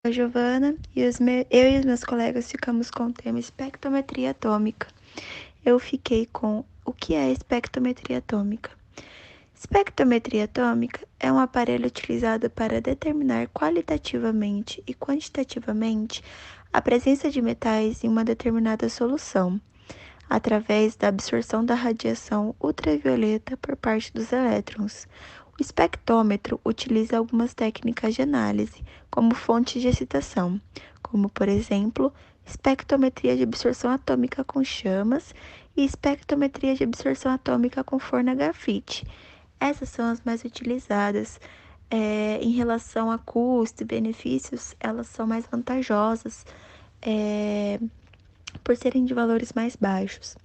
a Giovana e eu e os meus colegas ficamos com o tema espectrometria atômica. Eu fiquei com o que é espectrometria atômica. Espectrometria atômica é um aparelho utilizado para determinar qualitativamente e quantitativamente a presença de metais em uma determinada solução, através da absorção da radiação ultravioleta por parte dos elétrons. O espectrômetro utiliza algumas técnicas de análise como fontes de excitação, como, por exemplo, espectrometria de absorção atômica com chamas e espectrometria de absorção atômica com forno a grafite. Essas são as mais utilizadas. Em relação a custo e benefícios, elas são mais vantajosas. Por serem de valores mais baixos.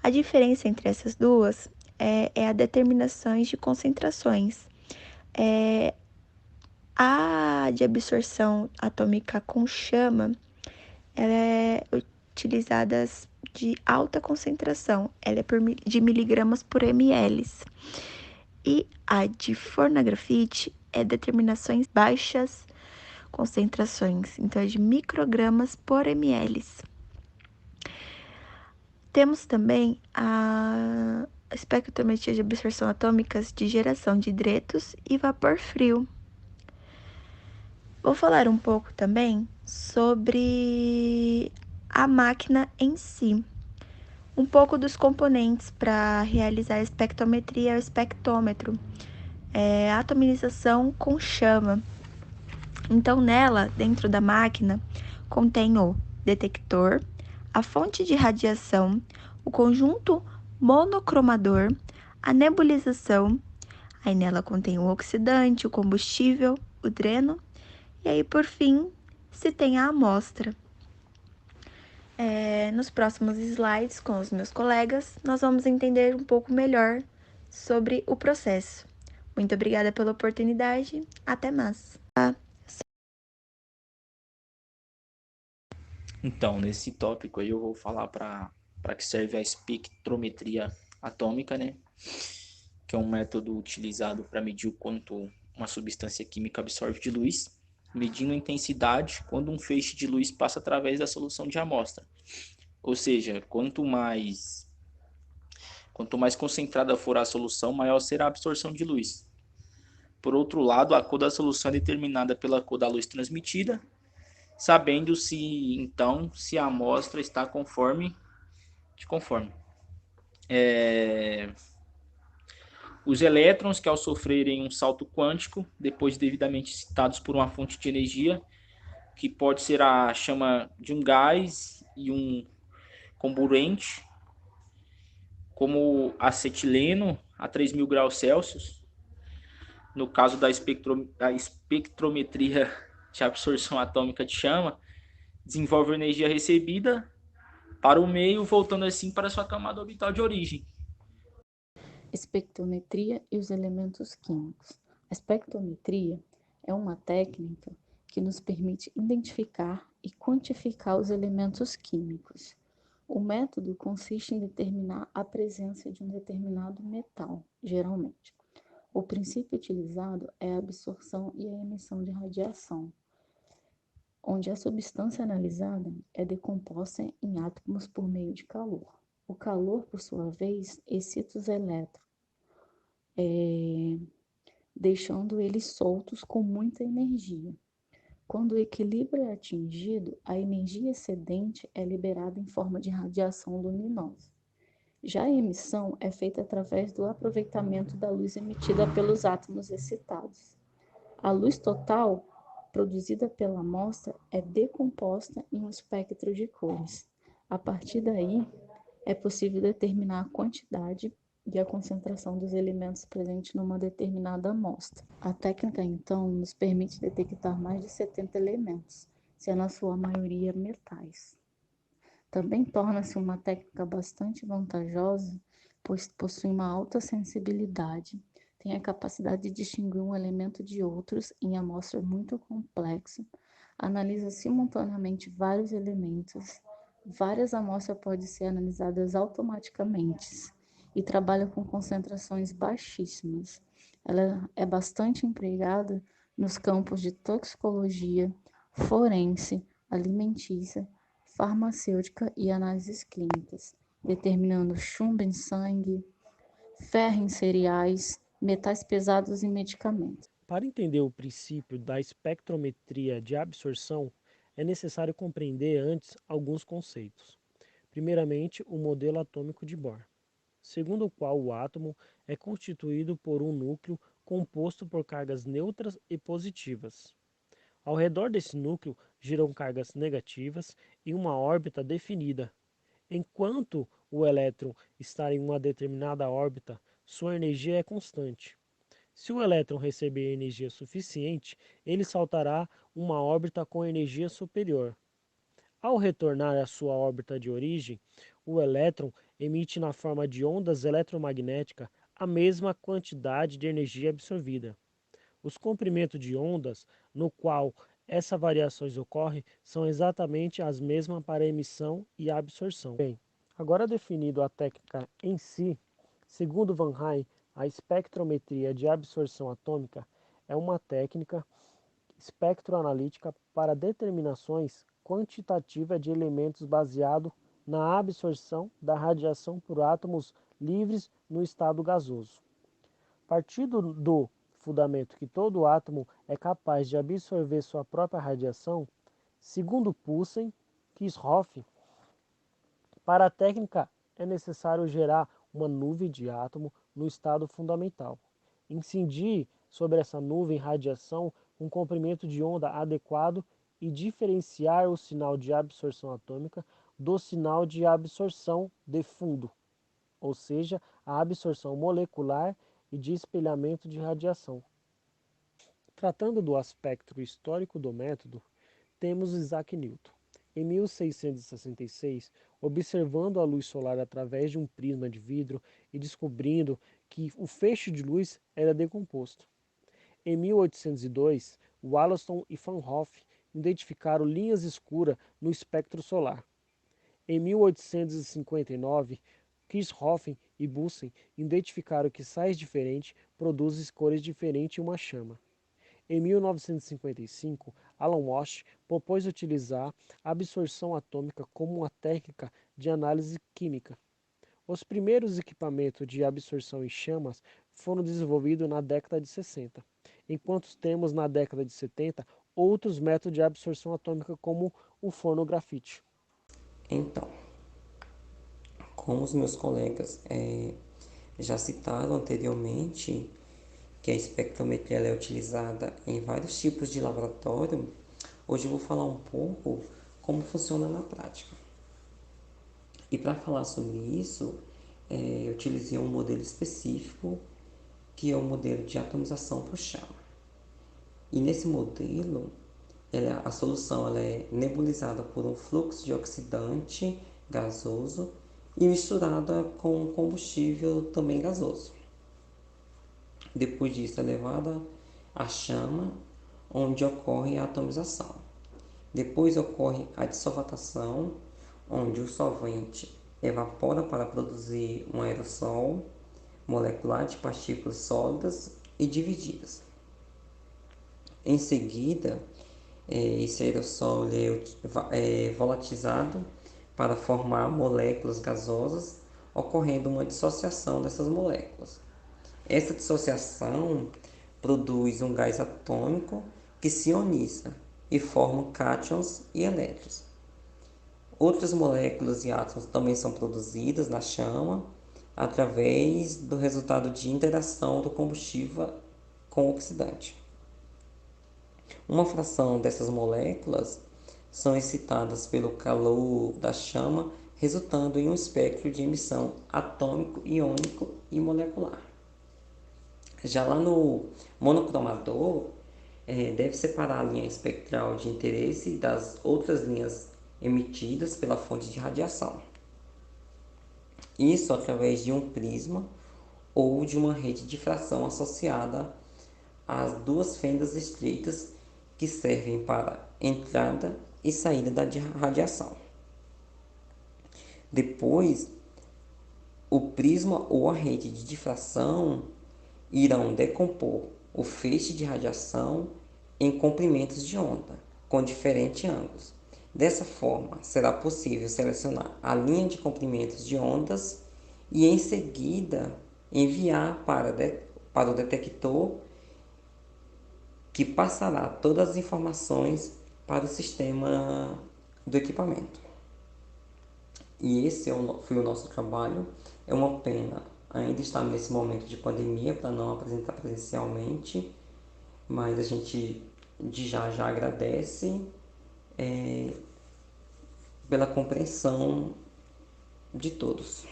A diferença entre essas duas é a determinações de concentrações. A de absorção atômica com chama, ela é utilizada de alta concentração, ela é de miligramas por ml. E a de forno a grafite é determinações baixas concentrações, então é de microgramas por ml. Temos também a espectrometria de absorção atômicas de geração de hidretos e vapor frio. Vou falar um pouco também sobre a máquina em si. Um pouco dos componentes para realizar a espectrometria é o espectrômetro, a atomização com chama. Então, nela, dentro da máquina, contém o detector, a fonte de radiação, o conjunto monocromador, a nebulização, aí nela contém o oxidante, o combustível, o dreno, e aí por fim se tem a amostra. Nos próximos slides com os meus colegas, nós vamos entender um pouco melhor sobre o processo. Muito obrigada pela oportunidade, até mais. Então, nesse tópico aí eu vou falar para que serve a espectrometria atômica, né? Que é um método utilizado para medir o quanto uma substância química absorve de luz, medindo a intensidade quando um feixe de luz passa através da solução de amostra. Ou seja, quanto mais concentrada for a solução, maior será a absorção de luz. Por outro lado, a cor da solução é determinada pela cor da luz transmitida, sabendo-se então se a amostra está conforme. Os elétrons, que ao sofrerem um salto quântico, depois devidamente excitados por uma fonte de energia, que pode ser a chama de um gás e um comburente, como acetileno a 3.000 graus Celsius, no caso da espectrometria de absorção atômica de chama, desenvolve energia recebida para o meio, voltando assim para sua camada orbital de origem. Espectrometria e os elementos químicos. A espectrometria é uma técnica que nos permite identificar e quantificar os elementos químicos. O método consiste em determinar a presença de um determinado metal, geralmente. O princípio utilizado é a absorção e a emissão de radiação, onde a substância analisada é decomposta em átomos por meio de calor. O calor, por sua vez, excita os elétrons, deixando eles soltos com muita energia. Quando o equilíbrio é atingido, a energia excedente é liberada em forma de radiação luminosa. Já a emissão é feita através do aproveitamento da luz emitida pelos átomos excitados. A luz total produzida pela amostra é decomposta em um espectro de cores. A partir daí, é possível determinar a quantidade e a concentração dos elementos presentes numa determinada amostra. A técnica, então, nos permite detectar mais de 70 elementos, sendo na sua maioria metais. Também torna-se uma técnica bastante vantajosa, pois possui uma alta sensibilidade, tem a capacidade de distinguir um elemento de outros em amostra muito complexa, analisa simultaneamente vários elementos, várias amostras podem ser analisadas automaticamente e trabalha com concentrações baixíssimas. Ela é bastante empregada nos campos de toxicologia, forense, alimentícia, farmacêutica e análises clínicas, determinando chumbo em sangue, ferro em cereais, metais pesados em medicamentos. Para entender o princípio da espectrometria de absorção, é necessário compreender antes alguns conceitos. Primeiramente, o modelo atômico de Bohr, segundo o qual o átomo é constituído por um núcleo composto por cargas neutras e positivas. Ao redor desse núcleo giram cargas negativas e uma órbita definida. Enquanto o elétron está em uma determinada órbita, sua energia é constante. Se o elétron receber energia suficiente, ele saltará uma órbita com energia superior. Ao retornar à sua órbita de origem, o elétron emite na forma de ondas eletromagnéticas a mesma quantidade de energia absorvida. Os comprimentos de ondas, no qual essas variações ocorrem, são exatamente as mesmas para emissão e absorção. Bem, agora definido a técnica em si, segundo Van Ryn, a espectrometria de absorção atômica é uma técnica espectroanalítica para determinações quantitativas de elementos baseado na absorção da radiação por átomos livres no estado gasoso. Partindo do fundamento que todo átomo é capaz de absorver sua própria radiação, segundo Poulsen, Kirchhoff, para a técnica é necessário gerar uma nuvem de átomo no estado fundamental, incidir sobre essa nuvem radiação com comprimento de onda adequado e diferenciar o sinal de absorção atômica do sinal de absorção de fundo, ou seja, a absorção molecular e de espelhamento de radiação. Tratando do aspecto histórico do método, temos Isaac Newton. Em 1666, observando a luz solar através de um prisma de vidro e descobrindo que o feixe de luz era decomposto. Em 1802, Wollaston e Van Hoff identificaram linhas escuras no espectro solar. Em 1859, Kirchhoff e Bunsen identificaram que sais diferentes produzem cores diferentes em uma chama. Em 1955, Alan Walsh propôs utilizar a absorção atômica como uma técnica de análise química. Os primeiros equipamentos de absorção em chamas foram desenvolvidos na década de 60, enquanto temos na década de 70 outros métodos de absorção atômica como o forno grafite. Então, como os meus colegas já citaram anteriormente, que a espectrometria é utilizada em vários tipos de laboratório, hoje eu vou falar um pouco como funciona na prática. E para falar sobre isso, eu utilizei um modelo específico, que é o modelo de atomização por chama. E nesse modelo, a solução ela é nebulizada por um fluxo de oxidante gasoso e misturada com combustível também gasoso. Depois disso é levada à chama, onde ocorre a atomização. Depois ocorre a dissolvatação, onde o solvente evapora para produzir um aerossol molecular de partículas sólidas e divididas. Em seguida, esse aerossol é volatilizado para formar moléculas gasosas, ocorrendo uma dissociação dessas moléculas. Essa dissociação produz um gás atômico que se ioniza e forma cátions e elétrons. Outras moléculas e átomos também são produzidas na chama através do resultado de interação do combustível com o oxidante. Uma fração dessas moléculas são excitadas pelo calor da chama, resultando em um espectro de emissão atômico, iônico e molecular. Já lá no monocromador, deve separar a linha espectral de interesse das outras linhas emitidas pela fonte de radiação. Isso através de um prisma ou de uma rede de difração associada às duas fendas estreitas que servem para entrada e saída da radiação. Depois, o prisma ou a rede de difração irão decompor o feixe de radiação em comprimentos de onda, com diferentes ângulos. Dessa forma, será possível selecionar a linha de comprimentos de ondas e, em seguida, enviar para o detector, que passará todas as informações para o sistema do equipamento. E esse foi o nosso trabalho. É uma pena ainda estar nesse momento de pandemia para não apresentar presencialmente, mas a gente já agradece pela compreensão de todos.